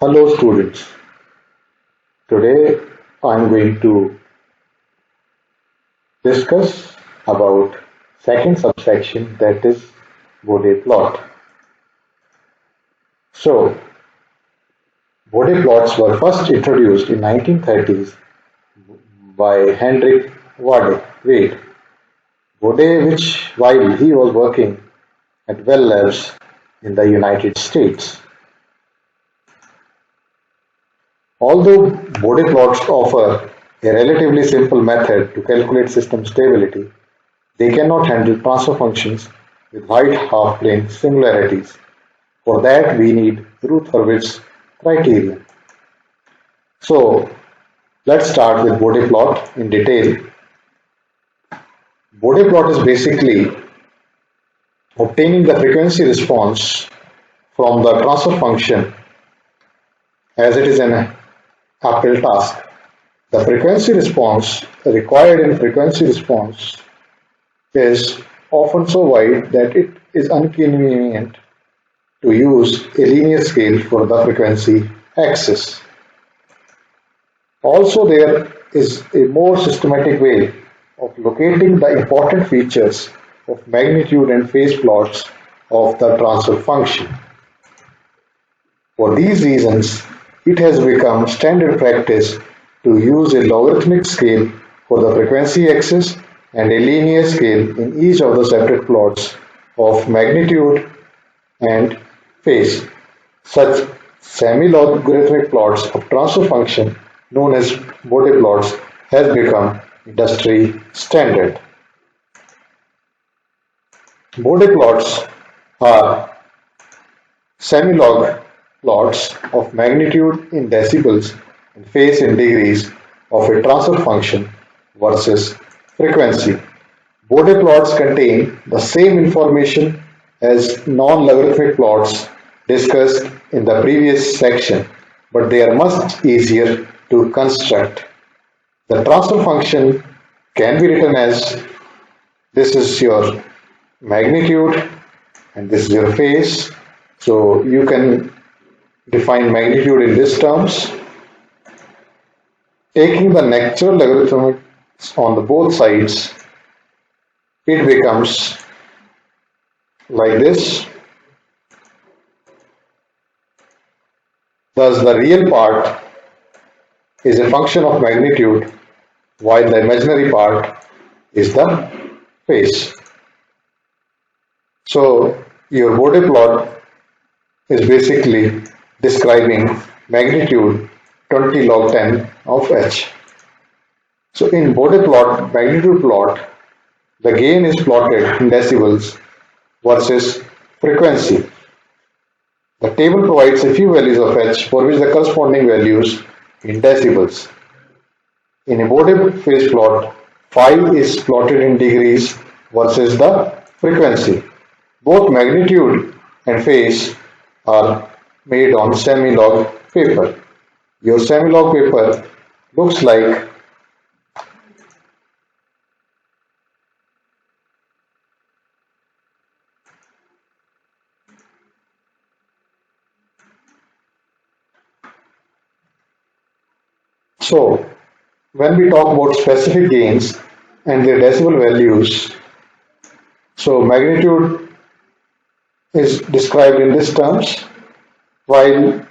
Hello students, today I'm going to discuss about second subsection, that is Bode plot. So, Bode plots were first introduced in 1930s by Hendrik Wade. Bode, which while he was working at Bell Labs in the United States. Although Bode plots offer a relatively simple method to calculate system stability, they cannot handle transfer functions with wide half-plane singularities. For that, we need Routh-Hurwitz criterion. So, let's start with Bode plot in detail. Bode plot is basically obtaining the frequency response from the transfer function as it is an uphill task. The frequency response required in frequency response is often so wide that it is inconvenient to use a linear scale for the frequency axis. Also, there is a more systematic way of locating the important features of magnitude and phase plots of the transfer function. For these reasons, it has become standard practice to use a logarithmic scale for the frequency axis and a linear scale in each of the separate plots of magnitude and phase. Such semi-logarithmic plots of transfer function known as Bode plots has become industry standard. Bode plots are semi-log plots of magnitude in decibels and phase in degrees of a transfer function versus frequency. Bode plots contain the same information as non-logarithmic plots discussed in the previous section, but they are much easier to construct. The transfer function can be written as this is your magnitude and this is your phase. So you can define magnitude in these terms. Taking the natural logarithms on the both sides, it becomes like this. Thus, the real part is a function of magnitude, while the imaginary part is the phase. So, your Bode plot is basically describing magnitude 20 log 10 of h. So, in Bode plot, magnitude plot, the gain is plotted in decibels versus frequency. The table provides a few values of h for which the corresponding values in decibels. In a Bode phase plot, phi is plotted in degrees versus the frequency. Both magnitude and phase are made on semi-log paper. Your semi-log paper looks like so. When we talk about specific gains and their decibel values, so magnitude is described in these terms, while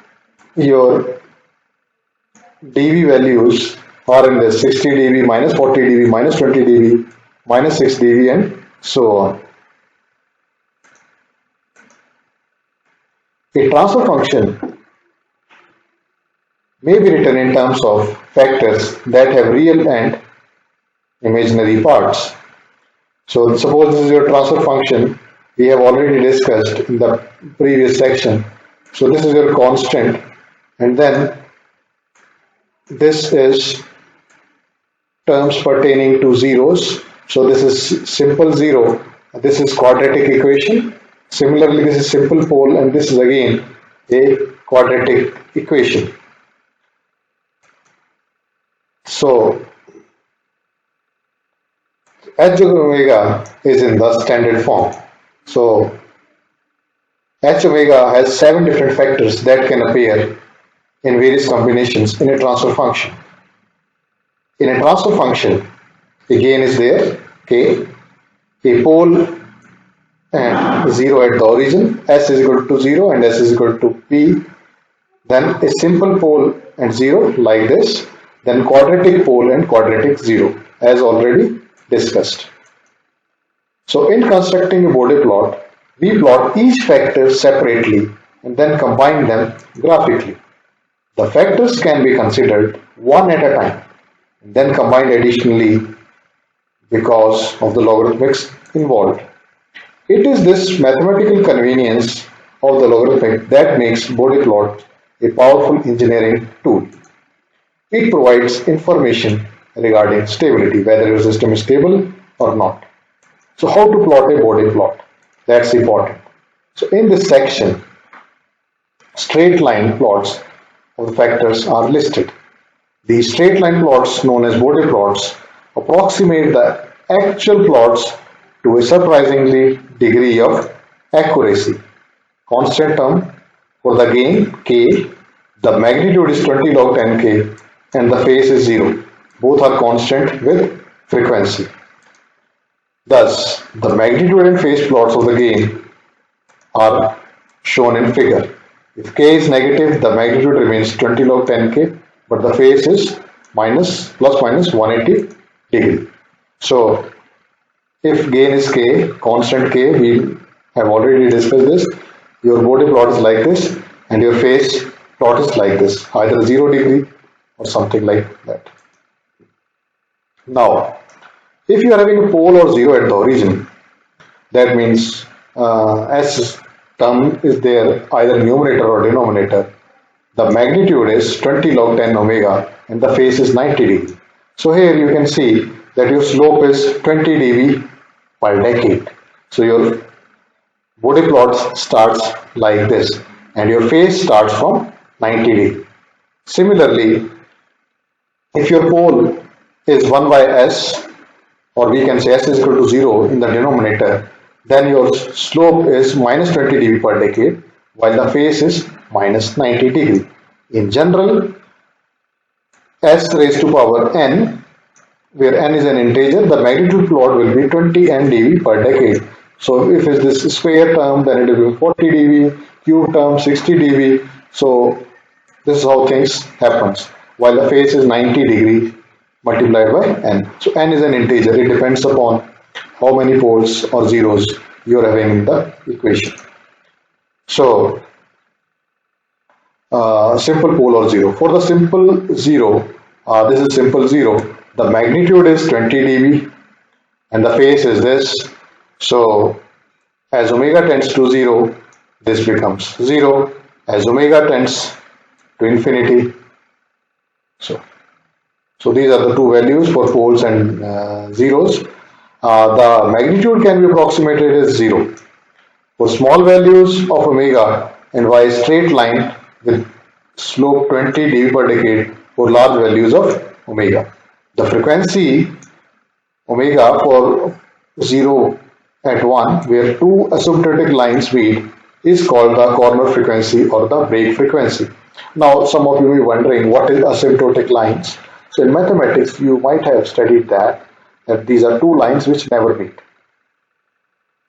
your dB values are in the 60 dB, minus 40 dB, minus 20 dB, minus 6 dB, and so on. A transfer function may be written in terms of factors that have real and imaginary parts. So suppose this is your transfer function we have already discussed in the previous section. So this is your constant, and then this is terms pertaining to zeros. So this is simple zero, this is quadratic equation. Similarly, this is simple pole, and this is again a quadratic equation. So h omega is in the standard form. So h omega has 7 different factors that can appear in various combinations in a transfer function. In a transfer function, a gain is there, k, a pole and 0 at the origin, s is equal to 0 and s is equal to p, then a simple pole and 0 like this, then quadratic pole and quadratic 0 as already discussed. So in constructing a Bode plot, we plot each factor separately and then combine them graphically. The factors can be considered one at a time and then combined additionally because of the logarithmics involved. It is this mathematical convenience of the logarithmic that makes Bode plot a powerful engineering tool. It provides information regarding stability, whether your system is stable or not. So how to plot a Bode plot? That's important. So in this section, straight line plots of the factors are listed. These straight line plots, known as Bode plots, approximate the actual plots to a surprisingly degree of accuracy. Constant term for the gain k, the magnitude is 20 log 10k and the phase is 0. Both are constant with frequency. Thus, the magnitude and phase plots of the gain are shown in figure. If k is negative, the magnitude remains 20 log 10k, but the phase is plus minus 180 degree. So, if gain is k, constant k, we have already discussed this. Your Bode plot is like this, and your phase plot is like this, either 0 degree or something like that. Now, if you are having a pole or 0 at the origin, that means s term is there either numerator or denominator. The magnitude is 20 log 10 omega and the phase is 90 degree. So here you can see that your slope is 20 dB per decade. So your Bode plot starts like this and your phase starts from 90 degree. Similarly, if your pole is 1 by s, or we can say s is equal to 0 in the denominator, then your slope is minus 20 dB per decade while the phase is minus 90 degree. In general, s raised to power n, where n is an integer, the magnitude plot will be 20 n dB per decade. So if it is this square term, then it will be 40 dB, cube term 60 dB. So this is how things happens, while the phase is 90 degree multiplied by n. So n is an integer, it depends upon how many poles or zeros you are having in the equation. So simple pole or 0. For the simple 0, this is simple 0, the magnitude is 20 dB and the phase is this. So as omega tends to 0, this becomes 0. As omega tends to infinity, so these are the two values for poles and zeros. The magnitude can be approximated as 0. For small values of omega and y straight line with slope 20 dB per decade for large values of omega. The frequency omega for 0 at 1 where two asymptotic lines meet is called the corner frequency or the break frequency. Now some of you will be wondering what is asymptotic lines. So in mathematics you might have studied that these are two lines which never meet.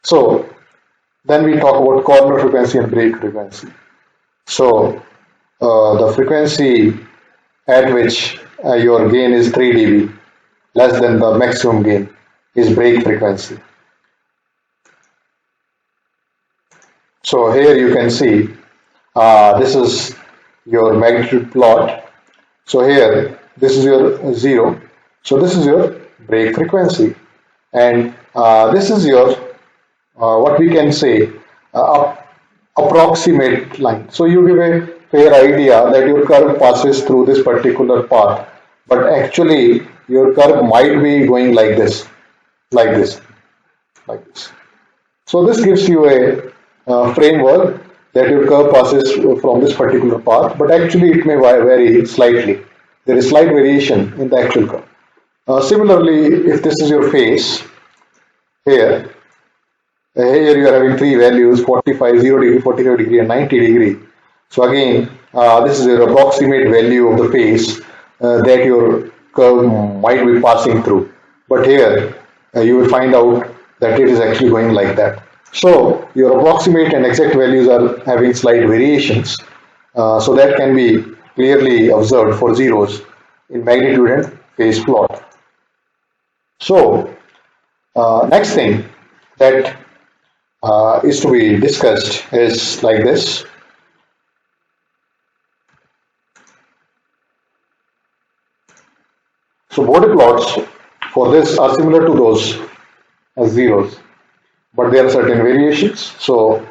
So then we talk about corner frequency and break frequency. So the frequency at which your gain is 3 dB less than the maximum gain is break frequency. So here you can see this is your magnitude plot. So here this is your 0. So this is your break frequency, and this is your what we can say approximate line. So you give a fair idea that your curve passes through this particular path, but actually your curve might be going like this, like this, like this. So this gives you a framework that your curve passes from this particular path, but actually it may vary slightly. There is slight variation in the actual curve. Similarly, if this is your phase, here you are having three values, 45, 0 degree, 45 degree and 90 degree. So again, this is your approximate value of the phase that your curve might be passing through. But here you will find out that it is actually going like that. So your approximate and exact values are having slight variations. So that can be clearly observed for zeros in magnitude and phase plot. So next thing that is to be discussed is like this. So Bode plots for this are similar to those as zeros, but there are certain variations. So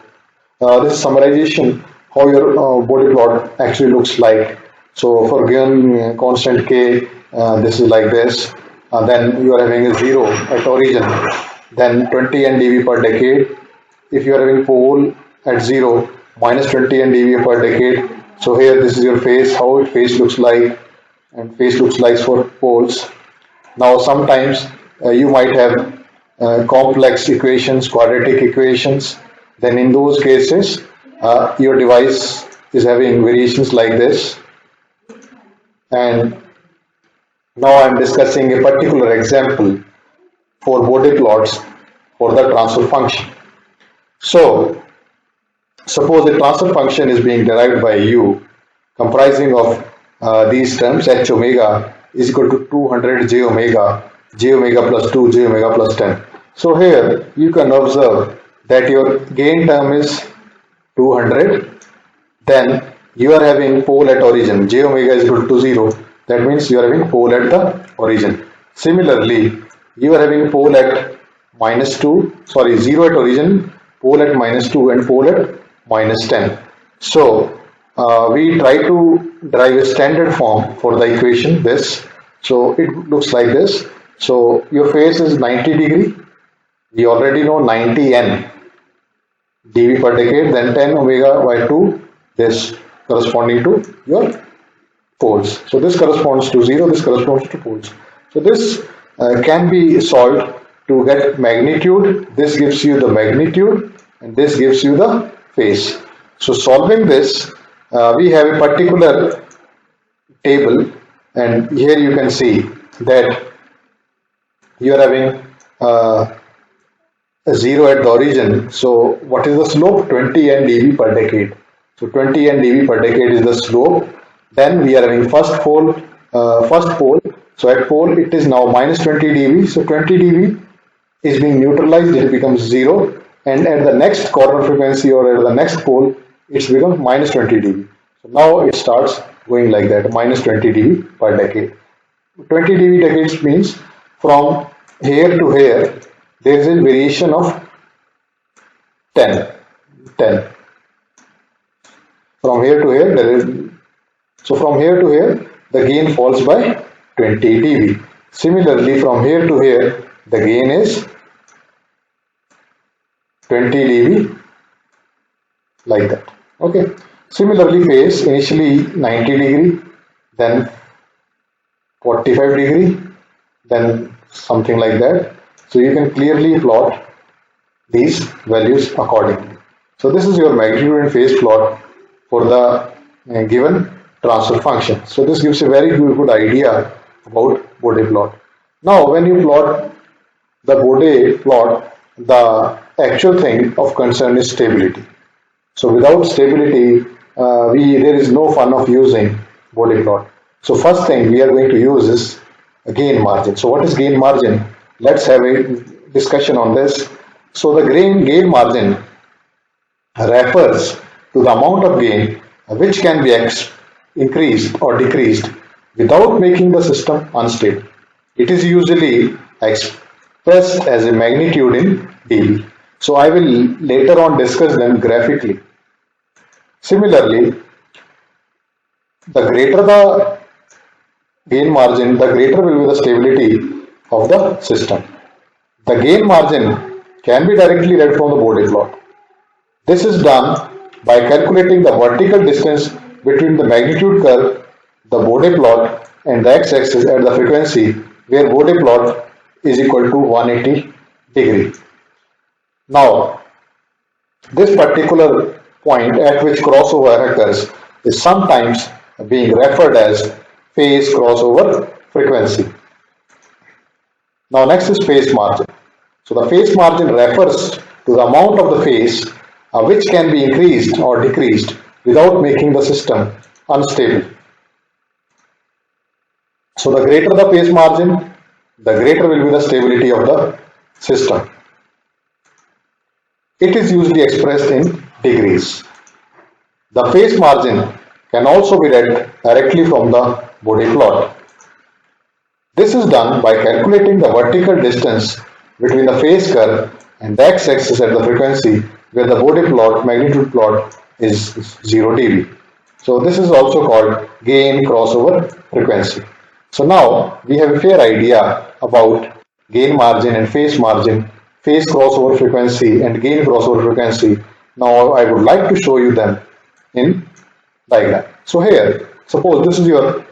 this is summarization how your Bode plot actually looks like. So for given constant k, this is like this. Then you are having a 0 at origin, then 20 ndV per decade. If you are having pole at 0, minus 20 ndV per decade. So here this is your phase, how it phase looks like, and phase looks like for poles. Now sometimes you might have complex equations, quadratic equations. Then in those cases, your device is having variations like this. And now I am discussing a particular example for Bode plots for the transfer function. So suppose the transfer function is being derived by u comprising of these terms h omega is equal to 200 j omega plus 2, j omega plus 10. So here you can observe that your gain term is 200, then you are having pole at origin, j omega is equal to 0, that means you are having pole at the origin. Similarly, you are having pole at minus 2, sorry 0 at origin, pole at minus 2 and pole at minus 10. So we try to derive a standard form for the equation this. So it looks like this. So your phase is 90 degree. We already know 90 n dV per decade, then 10 omega by 2, this corresponding to your poles. So this corresponds to 0, this corresponds to poles. So this can be solved to get magnitude. This gives you the magnitude and this gives you the phase. So solving this, we have a particular table, and here you can see that you are having a 0 at the origin. So what is the slope? 20 n dV per decade. So 20 n dV per decade is the slope. Then we are having first pole. So at pole it is now minus 20 dV. So 20 dV is being neutralized. It becomes 0. And at the next corner frequency or at the next pole, it's become minus 20 dB. So now it starts going like that, minus 20 dB per decade. 20 dB decades means from here to here, there is a variation of 10. From here to here, there is, so from here to here, the gain falls by 20 dB. Similarly, from here to here, the gain is 20 dB, like that. Okay. Similarly, phase initially 90 degree, then 45 degree, then something like that. So you can clearly plot these values accordingly. So this is your magnitude and phase plot for the given transfer function. So this gives a very good idea about Bode plot. Now when you plot the Bode plot, the actual thing of concern is stability. So without stability, there is no fun of using Bode plot. So first thing we are going to use is a gain margin. So what is gain margin? Let's have a discussion on this. So the gain margin refers to the amount of gain which can be increased or decreased without making the system unstable. It is usually expressed as a magnitude in dB. So I will later on discuss them graphically. Similarly, the greater the gain margin, the greater will be the stability of the system. The gain margin can be directly read from the Bode plot. This is done by calculating the vertical distance between the magnitude curve, the Bode plot, and the x-axis at the frequency where Bode plot is equal to 180 degree. Now, this particular point at which crossover occurs is sometimes being referred as phase crossover frequency. Now next is phase margin. So the phase margin refers to the amount of the phase which can be increased or decreased without making the system unstable. So the greater the phase margin, the greater will be the stability of the system. It is usually expressed in degrees. The phase margin can also be read directly from the Bode plot. This is done by calculating the vertical distance between the phase curve and the x-axis at the frequency where the Bode plot, magnitude plot is 0 dB. So this is also called gain crossover frequency. So now we have a fair idea about gain margin and phase margin, phase crossover frequency and gain crossover frequency. Now I would like to show you them in diagram. So here, suppose this is your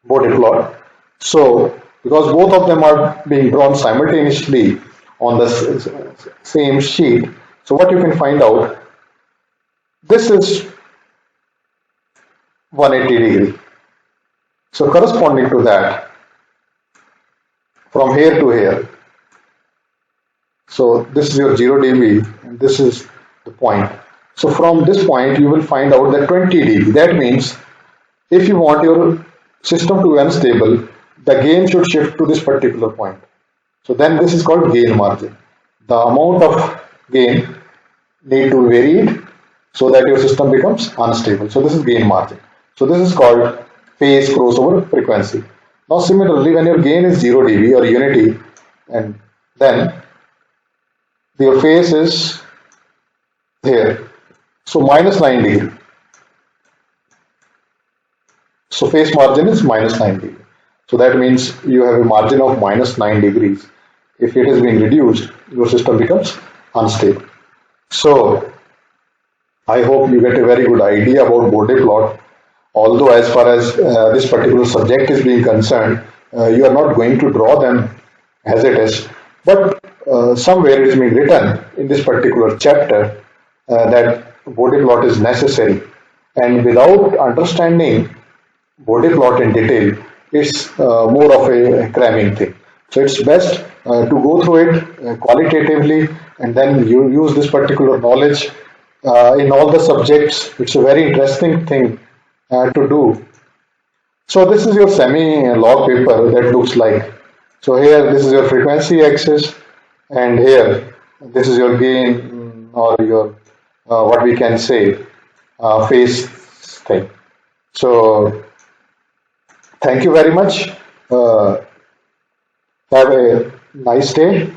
Bode plot. So because both of them are being drawn simultaneously on the same sheet, so what you can find out, this is 180 degree. So corresponding to that, from here to here, so this is your 0 dB and this is the point. So from this point you will find out that 20 dB. That means if you want your system to be unstable, the gain should shift to this particular point. So then this is called gain margin. The amount of gain need to be varied so that your system becomes unstable. So this is gain margin. So this is called phase crossover frequency. Now similarly, when your gain is 0 dB or unity, and then your phase is here, so minus 9 degree. So phase margin is minus 9 degree. So that means you have a margin of minus 9 degrees. If it is being reduced, your system becomes unstable. So I hope you get a very good idea about Bode plot. Although as far as this particular subject is being concerned, you are not going to draw them as it is, but somewhere it is being written in this particular chapter that Bode plot is necessary, and without understanding Bode plot in detail, it's more of a cramming thing. So it's best to go through it qualitatively, and then you use this particular knowledge in all the subjects. It's a very interesting thing to do. So this is your semi-log paper that looks like. So here this is your frequency axis, and here this is your gain or your what we can say phase thing. So thank you very much. Have a nice day.